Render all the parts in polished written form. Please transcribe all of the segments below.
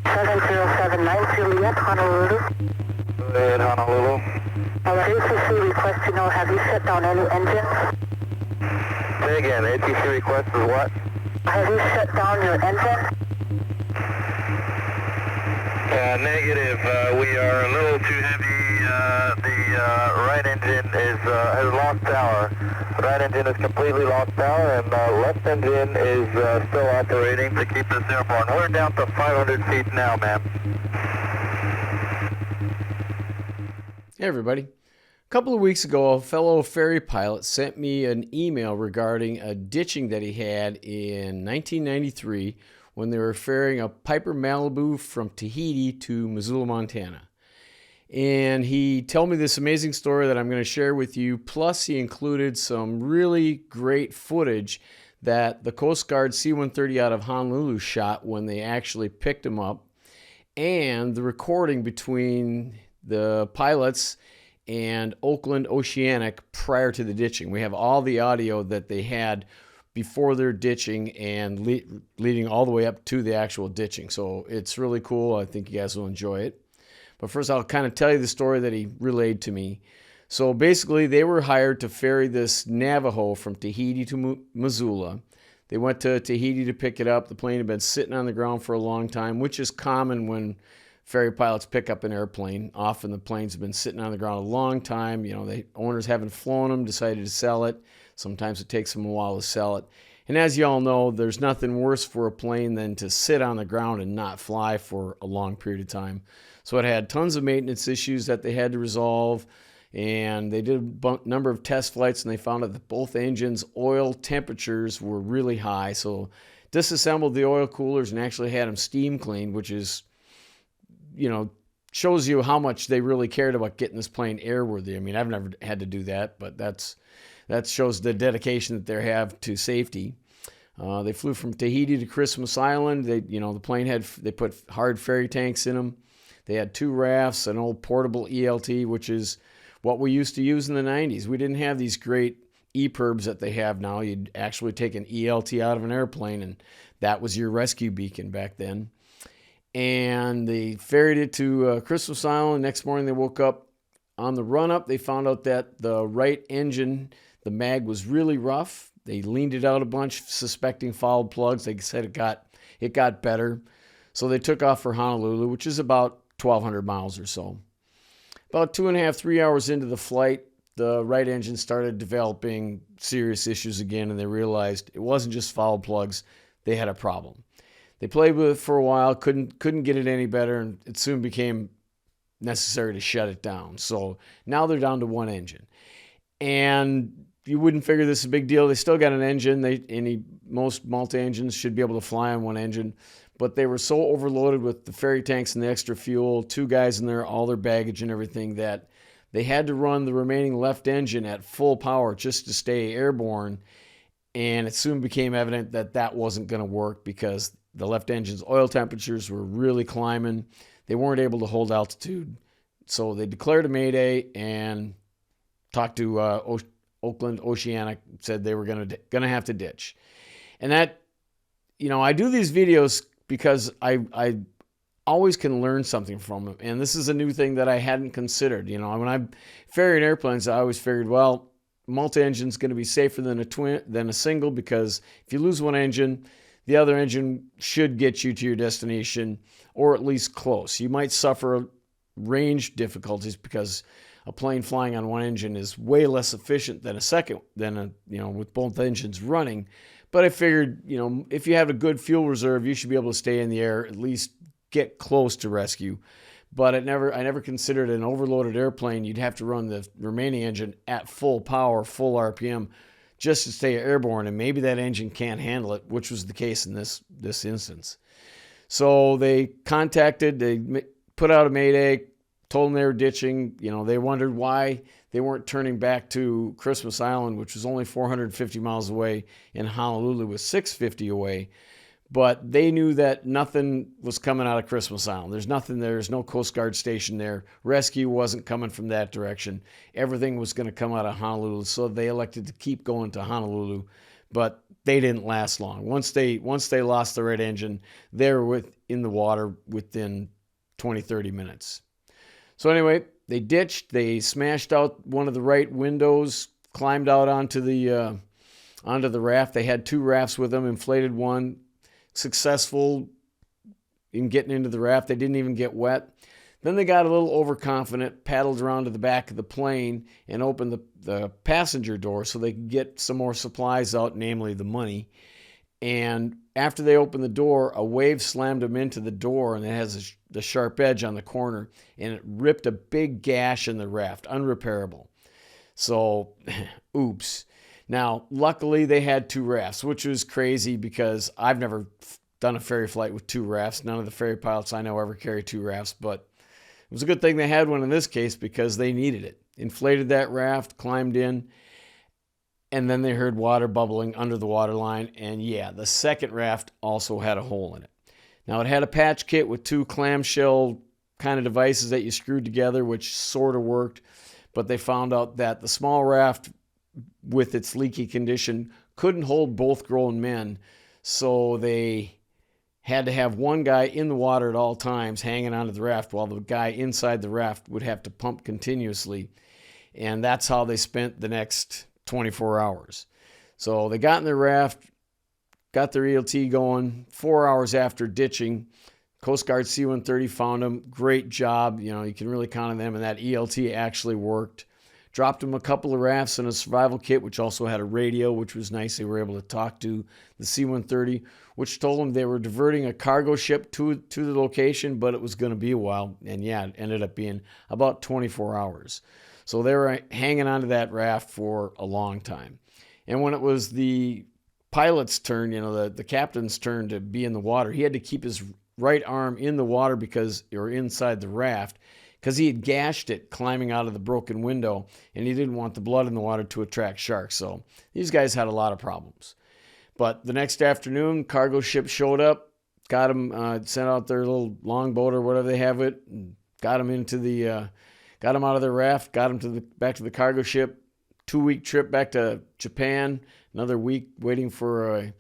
707 Juliet, Honolulu. Juliet, Honolulu. ATC request to know, have you shut down any engines? Say again, ATC request is what? Have you shut down your engine? Negative. We are a little too heavy. The right engine has lost power. Right engine is completely lost power, and left engine is still operating to keep us airborne. We're down to 500 feet now, ma'am. Hey everybody. A couple of weeks ago, a fellow ferry pilot sent me an email regarding a ditching that he had in 1993 when they were ferrying a Piper Navajo from Tahiti to Missoula, Montana. And he told me this amazing story that I'm going to share with you. Plus, he included some really great footage that the Coast Guard C-130 out of Honolulu shot when they actually picked him up, and the recording between the pilots and Oakland Oceanic prior to the ditching. We have all the audio that they had before their ditching and leading all the way up to the actual ditching. So it's really cool. I think you guys will enjoy it. But first, I'll kind of tell you the story that he relayed to me. So basically, they were hired to ferry this Navajo from Tahiti to Missoula. They went to Tahiti to pick it up. The plane had been sitting on the ground for a long time, which is common when ferry pilots pick up an airplane. Often the planes have been sitting on the ground a long time. You know, the owners haven't flown them, decided to sell it. Sometimes it takes them a while to sell it. And as you all know, there's nothing worse for a plane than to sit on the ground and not fly for a long period of time. So it had tons of maintenance issues that they had to resolve. And they did a number of test flights, and they found out that both engines' oil temperatures were really high. So disassembled the oil coolers and actually had them steam cleaned, which is, you know, shows you how much they really cared about getting this plane airworthy. I mean, I've never had to do that, but that shows the dedication that they have to safety. They flew from Tahiti to Christmas Island. The plane they put hard ferry tanks in them. They had 2 rafts, an old portable ELT, which is what we used to use in the 90s. We didn't have these great EPIRBs that they have now. You'd actually take an ELT out of an airplane, and that was your rescue beacon back then. And they ferried it to Christmas Island. Next morning, they woke up. On the run-up, they found out that the right engine, the mag, was really rough. They leaned it out a bunch, suspecting fouled plugs. They said it got better. So they took off for Honolulu, which is about 1,200 miles or so. About 2.5, 3 hours into the flight, the right engine started developing serious issues again, and they realized it wasn't just fouled plugs. They had a problem. They played with it for a while, couldn't get it any better, and it soon became necessary to shut it down. So now they're down to 1 engine. And you wouldn't figure this is a big deal. They still got an engine. Most multi-engines should be able to fly on 1 engine. But they were so overloaded with the ferry tanks and the extra fuel, 2 guys in there, all their baggage and everything, that they had to run the remaining left engine at full power just to stay airborne. And it soon became evident that that wasn't going to work because the left engine's oil temperatures were really climbing. They weren't able to hold altitude. So they declared a mayday and talked to Oakland Oceanic, said they were going to have to ditch. And that, I do these videos because I always can learn something from them. And this is a new thing that I hadn't considered. When I'm ferrying airplanes, I always figured, well, multi-engine's going to be safer than a single, because if you lose 1 engine, the other engine should get you to your destination, or at least close. You might suffer range difficulties because a plane flying on 1 engine is way less efficient than with both engines running. But I figured, if you have a good fuel reserve, you should be able to stay in the air, at least get close to rescue. But I never considered an overloaded airplane. You'd have to run the remaining engine at full power, full RPM, just to stay airborne, and maybe that engine can't handle it, which was the case in this instance. So they put out a mayday, told them they were ditching. They wondered why they weren't turning back to Christmas Island, which was only 450 miles away, and Honolulu was 650 away. But they knew that nothing was coming out of Christmas Island. There's nothing there. There's no Coast Guard station there. Rescue wasn't coming from that direction. Everything was going to come out of Honolulu, so they elected to keep going to Honolulu. But they didn't last long. Once they lost the right engine, they were in the water within 20, 30 minutes. So anyway, they ditched. They smashed out one of the right windows, climbed out onto the raft. They had 2 rafts with them, inflated one, successful in getting into the raft. They didn't even get wet. Then they got a little overconfident, paddled around to the back of the plane and opened the passenger door so they could get some more supplies out, namely the money. And after they opened the door, a wave slammed them into the door, and it has the sharp edge on the corner, and it ripped a big gash in the raft, unrepairable. So, oops. Now, luckily, they had 2 rafts, which was crazy because I've never done a ferry flight with 2 rafts. None of the ferry pilots I know ever carry 2 rafts, but it was a good thing they had one in this case because they needed it. Inflated that raft, climbed in, and then they heard water bubbling under the water line. And yeah, the second raft also had a hole in it. Now, it had a patch kit with 2 clamshell kind of devices that you screwed together, which sort of worked. But they found out that the small raft, with its leaky condition, couldn't hold both grown men. So they had to have one guy in the water at all times hanging onto the raft while the guy inside the raft would have to pump continuously. And that's how they spent the next 24 hours. So they got in their raft, got their ELT going. 4 hours after ditching, Coast Guard C-130 found them. Great job. You know, you can really count on them, and that ELT actually worked. Dropped them a couple of rafts and a survival kit, which also had a radio, which was nice. They were able to talk to the C-130, which told them they were diverting a cargo ship to the location, but it was going to be a while. And yeah, it ended up being about 24 hours. So they were hanging onto that raft for a long time. And when it was the pilot's turn, you know, the captain's turn to be in the water, he had to keep his right arm in the water or inside the raft, because he had gashed it climbing out of the broken window, and he didn't want the blood in the water to attract sharks. So these guys had a lot of problems. But the next afternoon, cargo ship showed up, got them, sent out their little longboat or whatever they have it, and got them got them out of their raft, got them back to the cargo ship. 2-week trip back to Japan, another week waiting for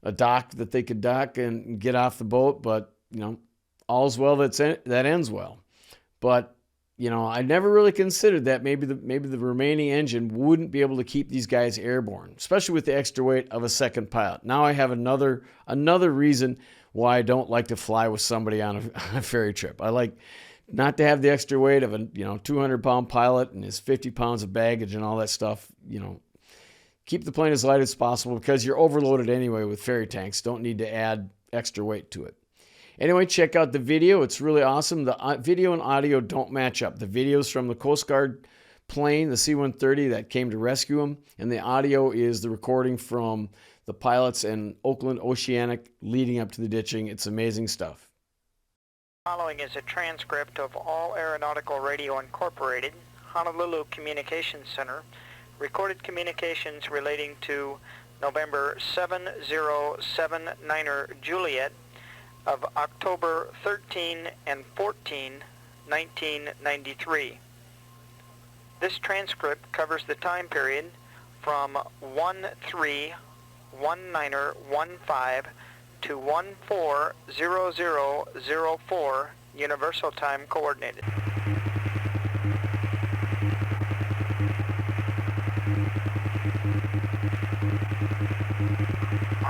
a dock that they could dock and get off the boat. But you know, all's well that ends well. But, you know, I never really considered that maybe the remaining engine wouldn't be able to keep these guys airborne, especially with the extra weight of a second pilot. Now I have another reason why I don't like to fly with somebody on a ferry trip. I like not to have the extra weight of a 200-pound pilot and his 50 pounds of baggage and all that stuff. You know, keep the plane as light as possible because you're overloaded anyway with ferry tanks. Don't need to add extra weight to it. Anyway, check out the video. It's really awesome. The video and audio don't match up. The video's from the Coast Guard plane, the C-130 that came to rescue him, and the audio is the recording from the pilots and Oakland Oceanic leading up to the ditching. It's amazing stuff. Following is a transcript of All Aeronautical Radio Incorporated, Honolulu Communications Center, recorded communications relating to November 7079er Juliet, of October 13 and 14, 1993. This transcript covers the time period from 131915 to 140004 Universal Time Coordinated.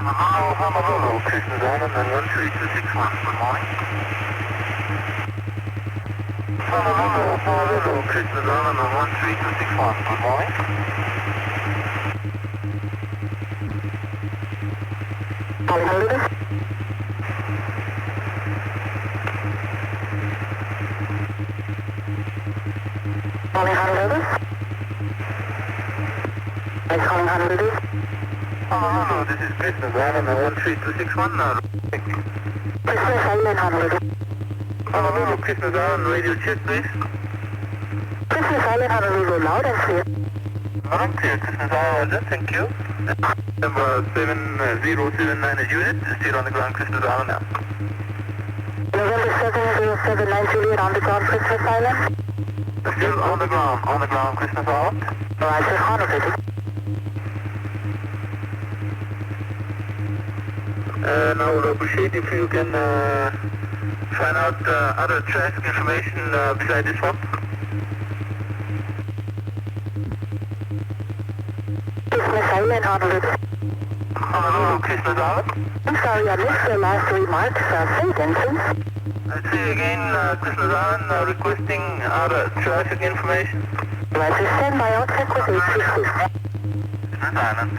Honolulu, Christmas Island, and 13261, good morning. Honolulu, Christmas Island, and 13261, good morning. Honolulu. Honolulu. Honolulu. Honolulu, this is Christmas Island, and 13261, thank you. Christmas Island, Honolulu. Honolulu, Christmas Island, radio check, please. Christmas Island, Honolulu, loud and clear. Loud and clear, Christmas Island, thank you. Number 7079 unit, still on the ground, Christmas Island now. November 7079 Juliet, on the ground, Christmas Island. Still on the ground, Christmas Island. Roger, Honolulu. And I would appreciate if you can find out other traffic information beside this one. Christmas Island, Honolulu. Honolulu, Christmas Island. I'm sorry, I missed the last remarks. Say again, please. I'd say again, Christmas Island requesting other traffic information. Roger, stand by. I'll check with ATC. Christmas Island.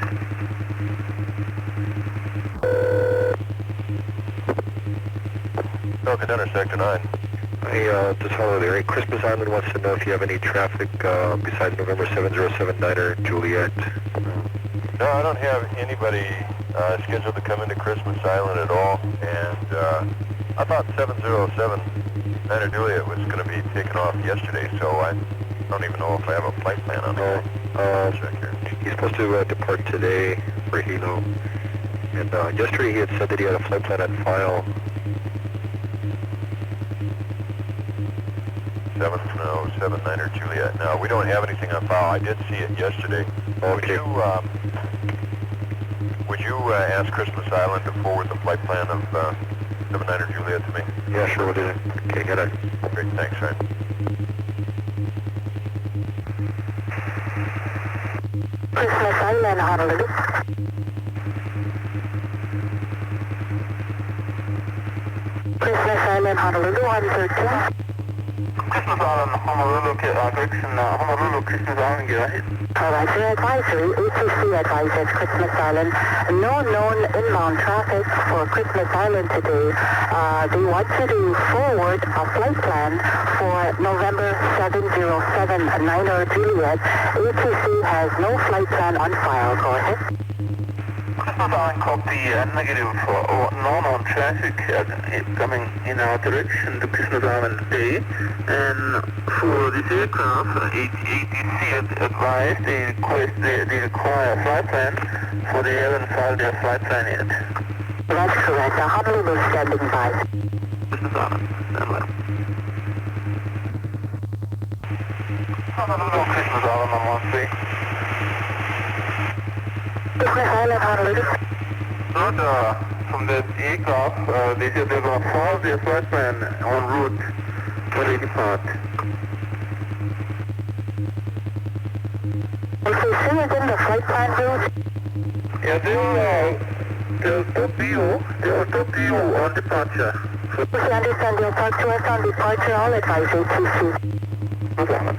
Falcon Center, Sector 9. Hey, just follow there. Hey, Christmas Island wants to know if you have any traffic besides November 7079er Juliet. No, I don't have anybody scheduled to come into Christmas Island at all, and I thought 7079er Juliet was going to be taken off yesterday, so I don't even know if I have a flight plan on it. Check here. He's supposed to depart today for Hilo, and yesterday he had said that he had a flight plan on file. 7079er Juliet. No, we don't have anything on file. I did see it yesterday. Okay. Would you ask Christmas Island to forward the flight plan of 79er Juliet to me? Yeah, sure, we'll do that. Okay, got it. Great, thanks, Ryan. Christmas Island, Honolulu. Christmas Island, Honolulu, 113. Christmas Island, Honolulu, Honolulu, Christmas Island, go ahead. Roger, advisory, ATC advises Christmas Island. No known inbound traffic for Christmas Island today. They want you to forward a flight plan for November 7079er Juliet. ATC has no flight plan on file. Go ahead. Christmas Island copy negative for non-on traffic coming in our direction to Christmas Island today. And for this aircraft, ATC advised they require a flight plan, for they haven't filed their flight plan yet. That's correct. Honolulu standing by. Christmas Island, stand by. Honolulu, Christmas Island on 13. Christmas Island, Honolulu. Not from the aircraft, they said they're going to follow their flight plan en route when they depart. Okay, say again the flight plan route. Yeah, they'll stop you on departure. Okay, understand. You'll talk to us on departure. I'll advise ATC. No problem.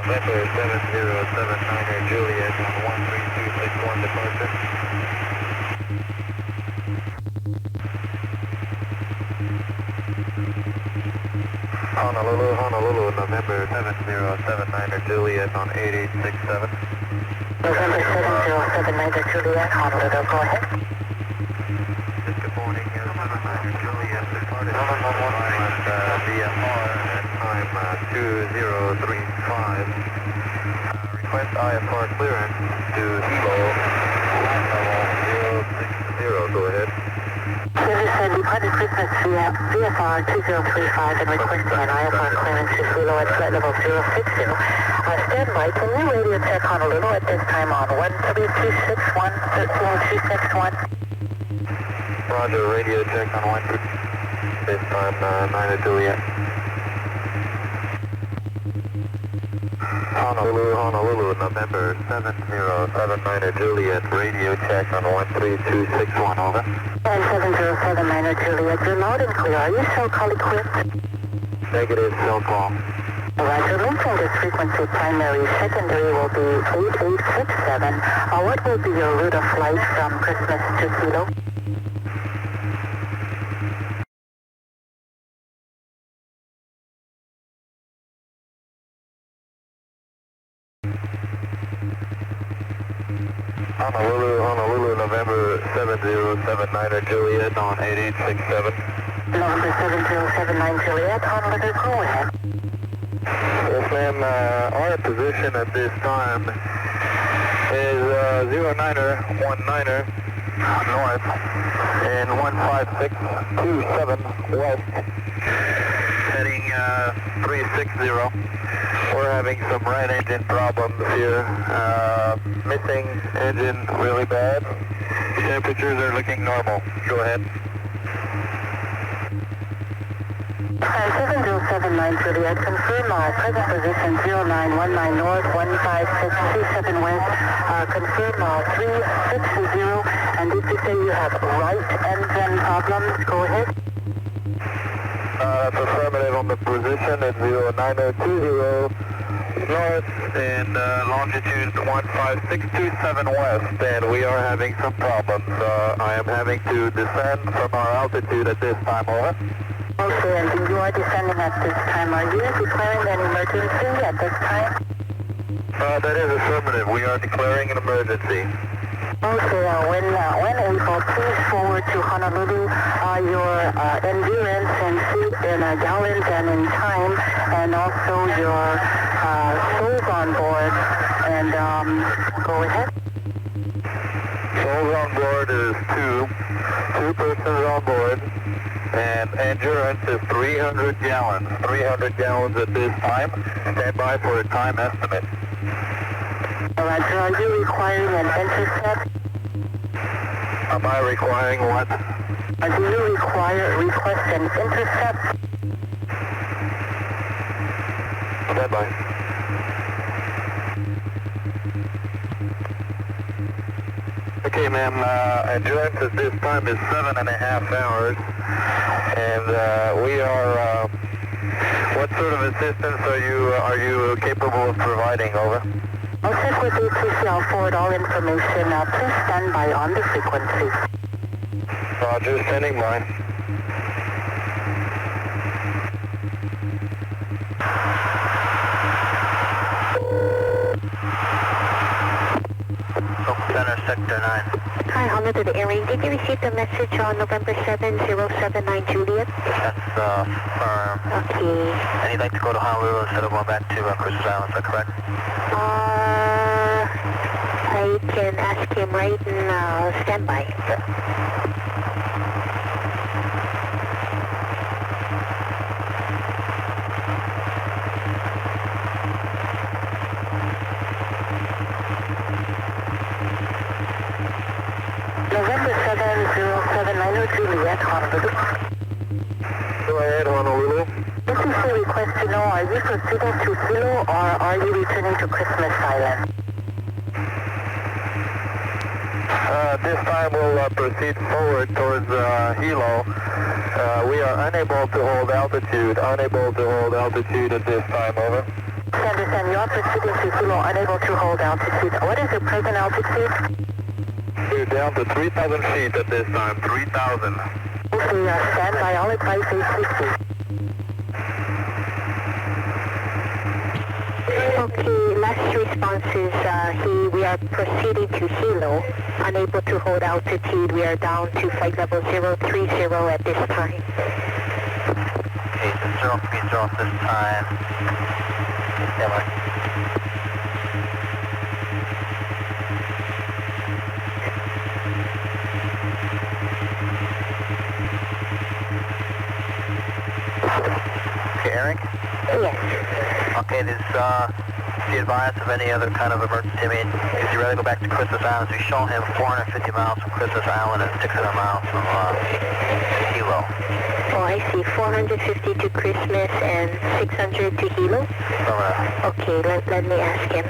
November 7079er Juliet on 13261 departure. Honolulu, Honolulu, November 7079er Juliet on 8867. November 7079er Juliet, Honolulu. Go ahead. Good morning, 79er Juliet departed VFR at time 2035. Request IFR clearance to Hilo, flight level 060. Go ahead. Service and departed Christmas via VFR 2035 and requesting an IFR clearance to Hilo at flight level 060. Stand by. Can you radio check Honolulu at this time on 13261, 13261? Roger, radio check on 1. This time 9 Juliet. Honolulu, Honolulu, November 7079er Juliet, radio check on 13261, over. And 7079er Juliet, you're loud and clear. Are you cell call equipped? Negative, cell call. Roger, linking this frequency primary, secondary will be 8867. What will be your route of flight from Christmas to Hilo? Honolulu, Honolulu, November 7079er Juliet on 8867. November 7079 Juliet, Honolulu, go ahead. Yes, ma'am. Our position at this time is 09er, 19er north and 15627 west. heading 360. We're having some right engine problems here. Missing engine really bad. Temperatures are looking normal. Go ahead. 7079 Juliet, confirm present position 0919 north, 15627 west, confirm 360, and did you say you have right engine problems? Go ahead. That's affirmative on the position at 09020 north and longitude 15627 west, and we are having some problems. I am having to descend from our altitude at this time, over. Okay, and you are descending at this time. Are you declaring an emergency at this time? That is affirmative. We are declaring an emergency. Okay, when able, please forward to Honolulu your endurance and feet in gallons and in time, and also your souls on board. And go ahead. Souls on board is two persons on board, and endurance is 300 gallons. 300 gallons at this time. Stand by for a time estimate. Roger, are you requiring an intercept? Am I requiring what? Do you request an intercept? Stand by. Okay, ma'am, endurance at this time is 7.5 hours, and we are, what sort of assistance are you capable of providing, over? I'll check with ATC. I'll forward all information. Please stand by on the frequency. Roger, standing by. Center, Sector 9. Hi, Honolulu to the area. Did you receive the message on November 7079 Juliet? That's firm. Okay. And you'd like to go to Honolulu instead of going back to Christmas Island, is that correct? I can ask him right now. Stand by. November 7079 Juliet, Honolulu. Go ahead, Honolulu. This is a request to know, are you proceeding to Hilo or are you returning to Christmas Island? This time we'll proceed forward towards Hilo. We are unable to hold altitude at this time, over. I understand you are proceeding to Hilo, unable to hold altitude. What is your present altitude? We're down to 3,000 feet at this time, 3,000. Okay, stand by, I'll advise ATC. Okay, last response is we are proceeding to Hilo, unable to hold altitude. We are down to flight level 030 at this time. Okay, so 030 at this time. Stand by. Okay, Eric? Yes. Okay, be advised of any other kind of emergency. I mean, if you'd rather go back to Christmas Island, we show him 450 miles from Christmas Island and 600 miles from Hilo. Oh, I see. 450 to Christmas and 600 to Hilo? Okay, let me ask him.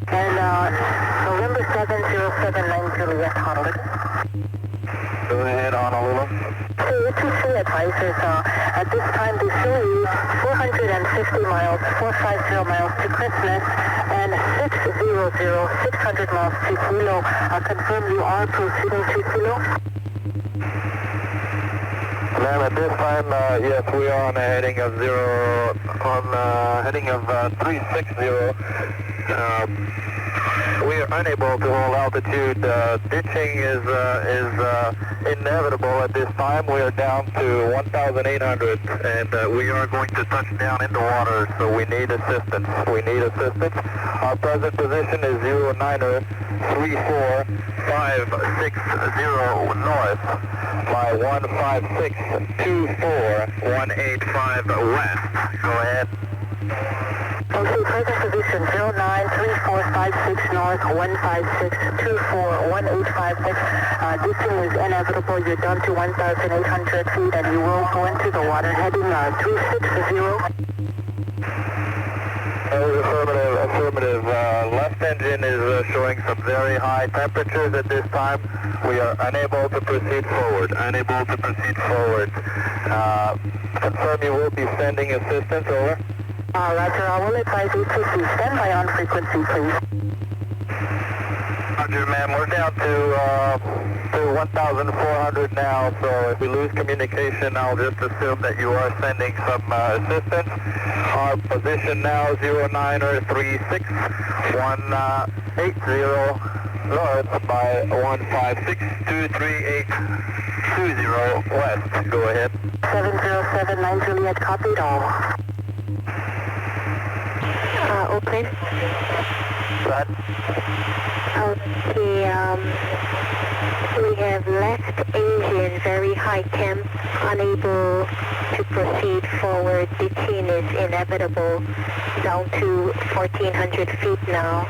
And November 7079 Juliet, Honolulu. Go ahead, Honolulu. ATC advisors, at this time they show you 450 miles, 450 miles to Christmas, and 600 miles to Hilo. Confirm you are proceeding to Hilo? Ma'am, at this time, yes, we are on a heading of 360. We are unable to hold altitude. Ditching is inevitable at this time. We are down to 1,800, and we are going to touch down into water, so we need assistance. We need assistance. Our present position is 09er 34560 north by 15624 west. Go ahead. Okay, present position 093456 north 156241856. Ditching is inevitable. You're down to 1,800 feet and you will go into the water heading 360. Affirmative. Left engine is showing some very high temperatures at this time. We are unable to proceed forward. Confirm you will be sending assistance, over. Roger, I will advise ATC. Stand by on frequency, please. Roger, ma'am. We're down to 1,400 now, so if we lose communication, I'll just assume that you are sending some assistance. Our position now, 09er 36180 north by 1562380 west. Go ahead. 7079 Juliet, copied all. Open. Go ahead. Okay, we have left engine, very high temp, unable to proceed forward. Ditching is inevitable, down to 1,400 feet now.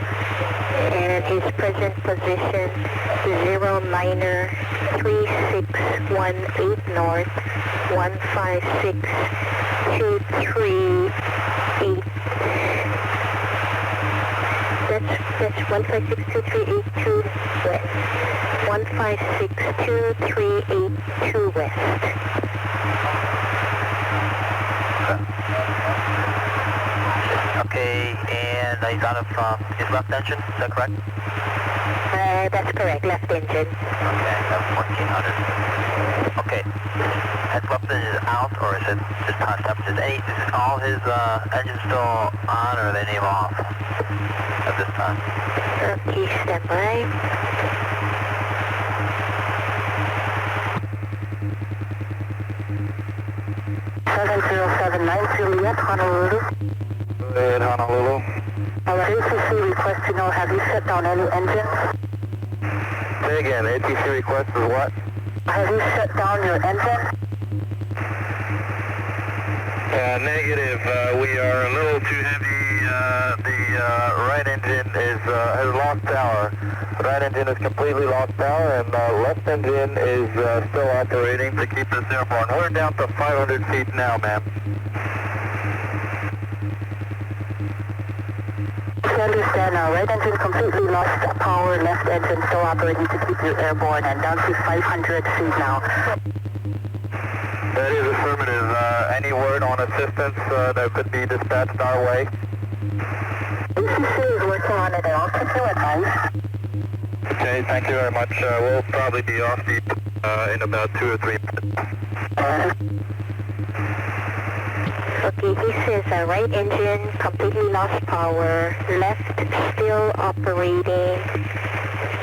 And his present position, 09er 3618 north, 1562380. That's 1562382 west. 1562382 west. Okay, and he's out of his left engine, is that correct? That's correct, left engine. Okay, that's 1,400. Okay, has left engine out, or is it just time temperatures? Is all his engines still on, or are they name off at this time? Okay, stand by. Juliet, Honolulu. Go ahead, Honolulu. ATC request to know, have you shut down any engines? Say again, ATC request is what? Have you shut down your engine? Negative. We are a little too heavy. The right engine has lost power. Right engine is completely lost power, and left engine is still operating to keep us airborne. We're down to 500 feet now, ma'am. I understand now. Right engine completely lost power, left engine still operating to keep you airborne, and down to 500 feet now. That is affirmative. Any word on assistance that could be dispatched our way? ACC is working on it, and I'll keep you advised. Okay, thank you very much. We'll probably be off the in about 2 or 3 minutes. Okay, he says right engine completely lost power, left still operating.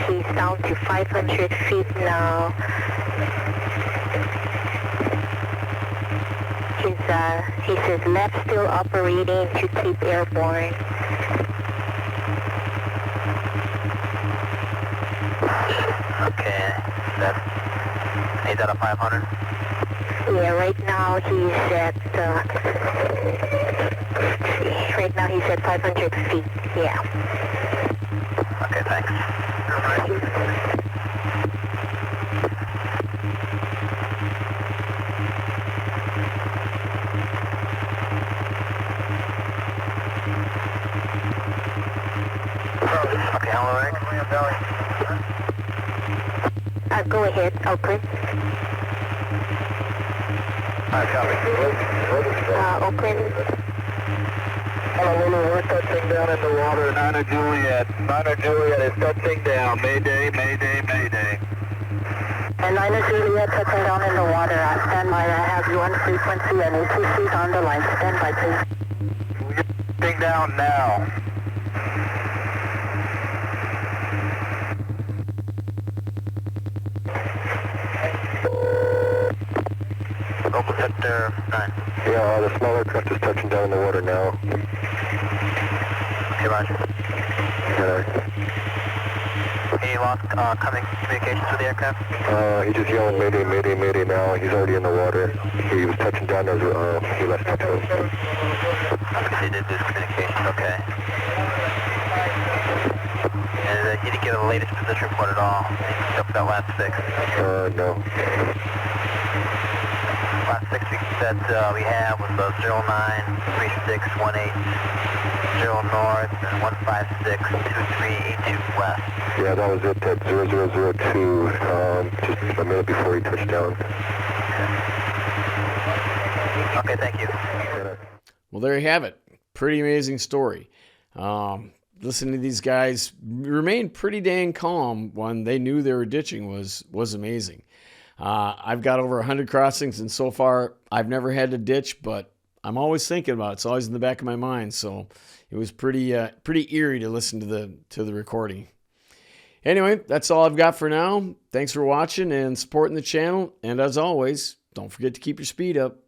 He's down to 500 feet now. He says left still operating to keep airborne. Okay, he's at a 500? Yeah, right now he's at 500 feet, yeah. Okay, thanks. Okay, hello, Eric. Go ahead, Oakland. Oakland. Honolulu, we're touching down in the water. 9er Juliet. 9er Juliet is touching down. Mayday, mayday, mayday. And 9er Juliet touching down in the water. Stand by. I have you on frequency and ATC's on the line. Stand by, please. We're touching down now. Air 9. Yeah, the small aircraft is touching down in the water now. Okay, roger. Yeah. Any lost coming communications with the aircraft? He's just yelling mayday, mayday, mayday now. He's already in the water. He was touching down as he left touch us. Okay, he did lose communications, okay. And he didn't give the latest position report at all, except for that last fix. No. Last fix that we have was 093618 north and 1562382 west. Yeah, that was it at 0002, just a minute before he touched down. Okay, thank you. Well, there you have it. Pretty amazing story. Listening to these guys remain pretty dang calm when they knew they were ditching was amazing. I've got over 100 crossings, and so far I've never had to ditch, but I'm always thinking about it. It's always in the back of my mind. So it was pretty eerie to listen to the recording. Anyway, that's all I've got for now. Thanks for watching and supporting the channel. And as always, don't forget to keep your speed up.